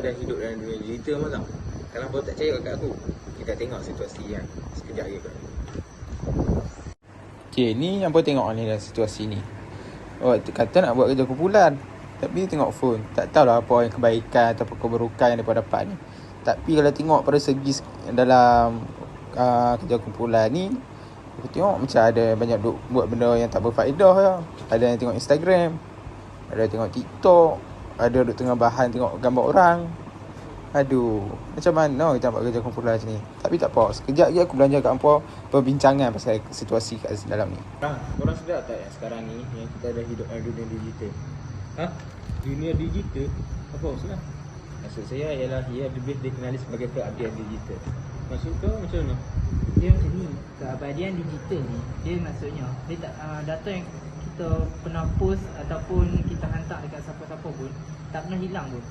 ada hidup dalam dunia digital pun tau. Kalau kau tak percaya kat aku, kita tengok situasi yang sekejap lagi kot. Okay, ni yang tengok ni dalam situasi ni. Oh, kata nak buat kerja kumpulan, tapi tengok phone. Tak tahulah apa yang kebaikan atau keburukan yang mereka dapat ni. Tapi kalau tengok pada segi dalam kerja kumpulan ni, aku tengok macam ada banyak buat benda yang tak berfaedah lah. Ada yang tengok Instagram, ada yang tengok TikTok, ada duduk tengah bahan tengok gambar orang. Aduh, macam mana kita buat kerja kumpulan macam ni? Tapi tak apa, sekejap lagi aku belanja kat hampa perbincangan pasal situasi kat dalam ni. Korang sedar tak yang sekarang ni yang kita dah hidup dalam dunia digital? Dunia digital? Apa maksudnya? Maksud saya ialah ia lebih dikenali sebagai keabdian digital. Maksud kau macam mana? Dia macam ni, keabadian digital ni, dia maksudnya dia tak, data yang kita pernah post ataupun kita hantar dekat siapa-siapa pun tak pernah hilang pun.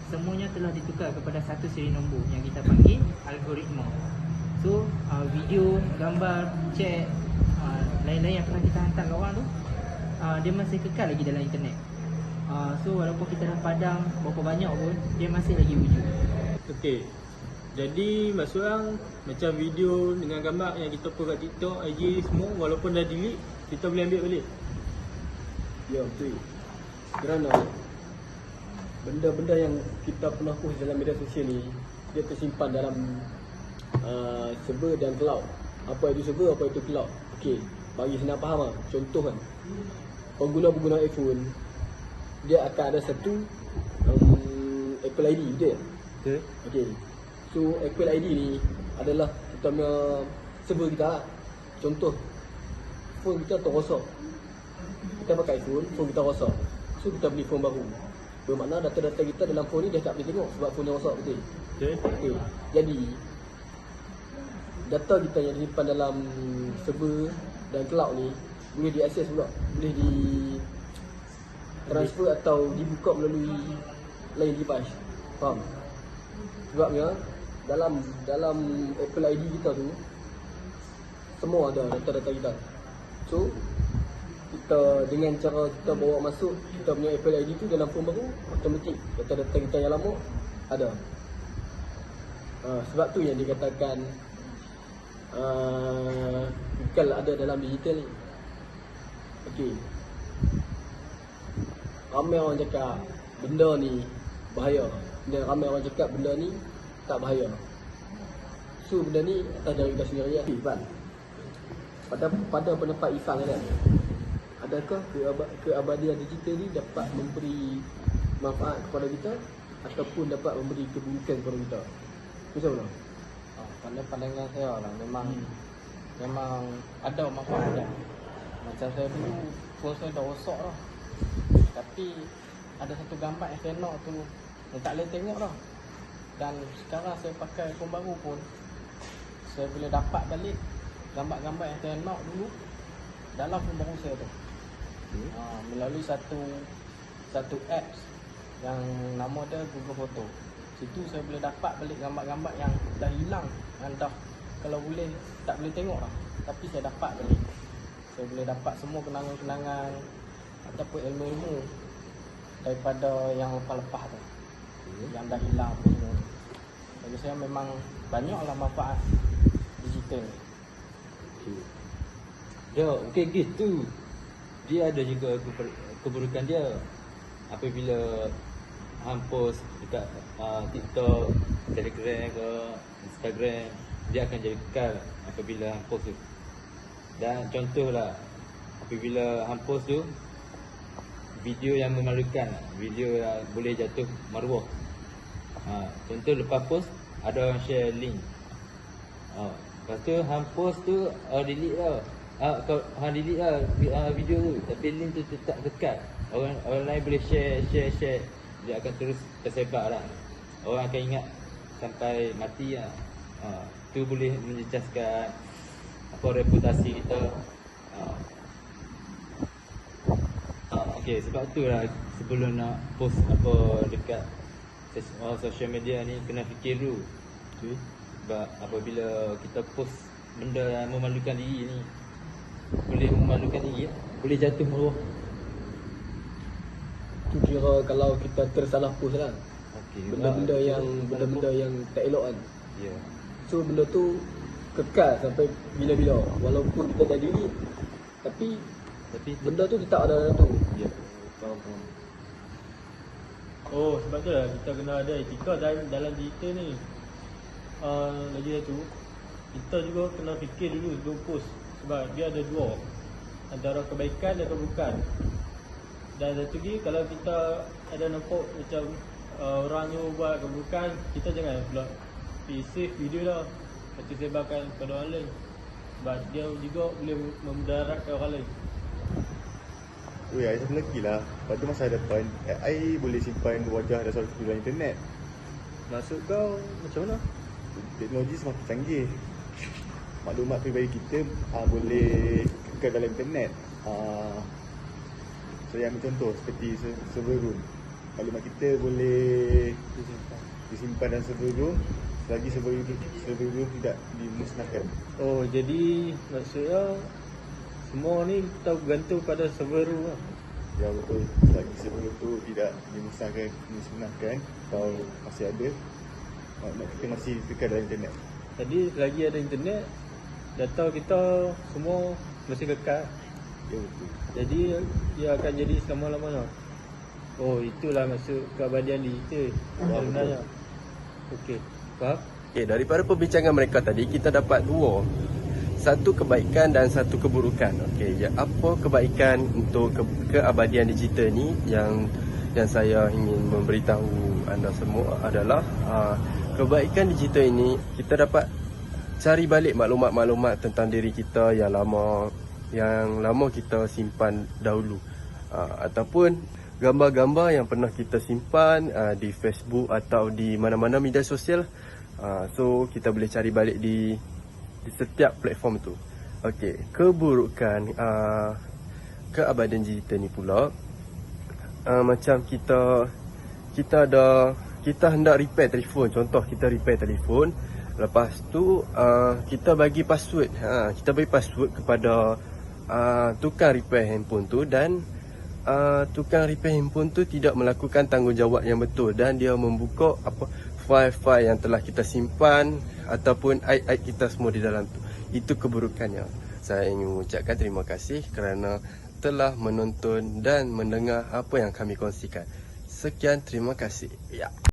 Semuanya telah ditukar kepada satu siri nombor yang kita panggil algoritma. So video, gambar, chat, lain-lain yang pernah kita hantar ke orang tu, dia masih kekal lagi dalam internet. So walaupun kita dah padam berapa banyak pun, dia masih lagi wujud. Okey. Jadi maksud orang macam video dengan gambar yang kita post kat TikTok, IG semua, walaupun dah delete, kita boleh ambil balik. Ya, betul. Kerana benda-benda yang kita pernah post dalam media sosial ni, dia tersimpan dalam server dan cloud. Apa itu server, apa itu cloud. Okey, bagi senang faham lah. Contoh kan, pengguna iPhone, dia akan ada satu Apple ID, betul? Betul. Okey. So Apple ID ni adalah kita punya server kita lah. Contoh, phone kita terrosak. Kita pakai phone kita rosak. So kita beli phone baru. Bermakna data-data kita dalam phone ni dia tak boleh tengok sebab phone dia rosak, betul? Okey. Jadi data kita yang disimpan dalam server dan cloud ni boleh diakses pula, boleh di transfer atau dibuka melalui lain device. Faham? Sebabnya dalam Apple ID kita tu semua ada data-data kita. So kita dengan cara kita bawa masuk kita punya Apple ID tu dalam phone baru, automatik data-data kita yang lama ada. Sebab tu yang dikatakan kekal ada dalam digital ni. Okey. Ramai orang cakap benda ni bahaya, dan ramai orang cakap benda ni tak bahaya. So benda ni atas diri kita sendiri lah. Ifan, pada pendapat Ifan kan, adakah keabadian digital ni dapat memberi manfaat kepada kita ataupun dapat memberi keburukan kepada kita? Macam mana? Pada pandangan saya lah, memang ada manfaat dia. Macam saya dulu, phone saya dah rosak lah. Tapi ada satu gambar yang saya nak tu yang tak boleh tengok lah. Dan sekarang saya pakai phone baru pun, saya boleh dapat balik gambar-gambar yang saya nak dulu dalam phone baru saya tu. Melalui satu apps yang nama dia Google Photo. Situ saya boleh dapat balik gambar-gambar yang dah hilang, yang dah kalau boleh tak boleh tengok lah. Tapi saya dapat balik. Saya boleh dapat semua kenangan-kenangan ataupun ilmu-ilmu daripada yang lepas-lepas tu, yang dah hilang semua. Bagi saya memang banyaklah manfaat digital ni. Okey gitu. Dia ada juga keburukan dia. Apabila hang post dekat TikTok, Telegram ke Instagram, dia akan jadi kekal apabila hang post tu. Dan contohlah, apabila hang post tu video yang memalukan, video yang boleh jatuh maruah. Contoh lepas post ada orang share link. Lepas tu hang post tu delete lah. Hang delete lah video tu, tapi link tu tetap dekat. Orang lain boleh share. Dia akan terus tersebar lah. Orang akan ingat sampai mati lah. Tu boleh menjejaskan reputasi kita. Okey, sebab tu lah sebelum nak post apa dekat social media ni kena fikir dulu. Sebab apabila kita post benda yang memalukan diri ni, boleh memalukan diri, boleh jatuh maruah. Tu kira kalau kita tersalah post lah. benda-benda yang tak elok kan. Ya. So benda tu kekal sampai bila-bila. Walaupun kita dah delete, tapi benda tu tetap ada dalam tu. Ya. Faham. Oh, sebab tu lah kita kena ada etika dalam digital ni. Lagi satu, kita juga kena fikir dulu sebelum post. Sebab dia ada dua, antara kebaikan dan keburukan. Dan satu lagi, kalau kita ada nampak macam orang ni buat keburukan, kita jangan pula save video lah, lepas tu sebarkan kepada orang lain. Sebab dia juga boleh memudaratkan orang lain. Oi, saya satu lagi lah. Pada masa hadapan, AI boleh simpan wajah dan suara kita dalam internet. Maksud kau macam mana? Teknologi semakin canggih. Maklumat peribadi kita boleh kekal dalam internet. Saya ambil contoh seperti server room. Maklumat kita boleh disimpan dalam server room selagi server room tidak dimusnahkan. Oh, jadi maksudnya semua ni kita bergantung pada server room lah. Ya betul. Selagi server tu tidak dimusnahkan atau masih ada, maklumat kita masih kekal dalam internet. Jadi selagi ada internet, data kita semua masih kekal. Ya betul. Jadi dia akan jadi selama-lamanya. Oh, itulah maksud keabadian digital sebenarnya. Okey, faham? Okay, daripada perbincangan mereka tadi, kita dapat dua. Satu kebaikan dan satu keburukan. Okey, ya, apa kebaikan untuk keabadian digital ni yang saya ingin memberitahu anda semua adalah kebaikan digital ini kita dapat cari balik maklumat-maklumat tentang diri kita yang lama kita simpan dahulu, ataupun gambar-gambar yang pernah kita simpan di Facebook atau di mana-mana media sosial. So kita boleh cari balik di setiap platform tu. Okey, keburukan keabadian digital ni pula, macam kita hendak repair telefon. Contoh, kita repair telefon, lepas tu kita bagi password. Kita bagi password kepada tukang repair handphone tu, dan tukang repair handphone tu tidak melakukan tanggungjawab yang betul, dan dia membuka file-file yang telah kita simpan ataupun aib-aib kita semua di dalam tu. Itu keburukannya. Saya ingin mengucapkan terima kasih kerana telah menonton dan mendengar apa yang kami kongsikan. Sekian, terima kasih. Ya.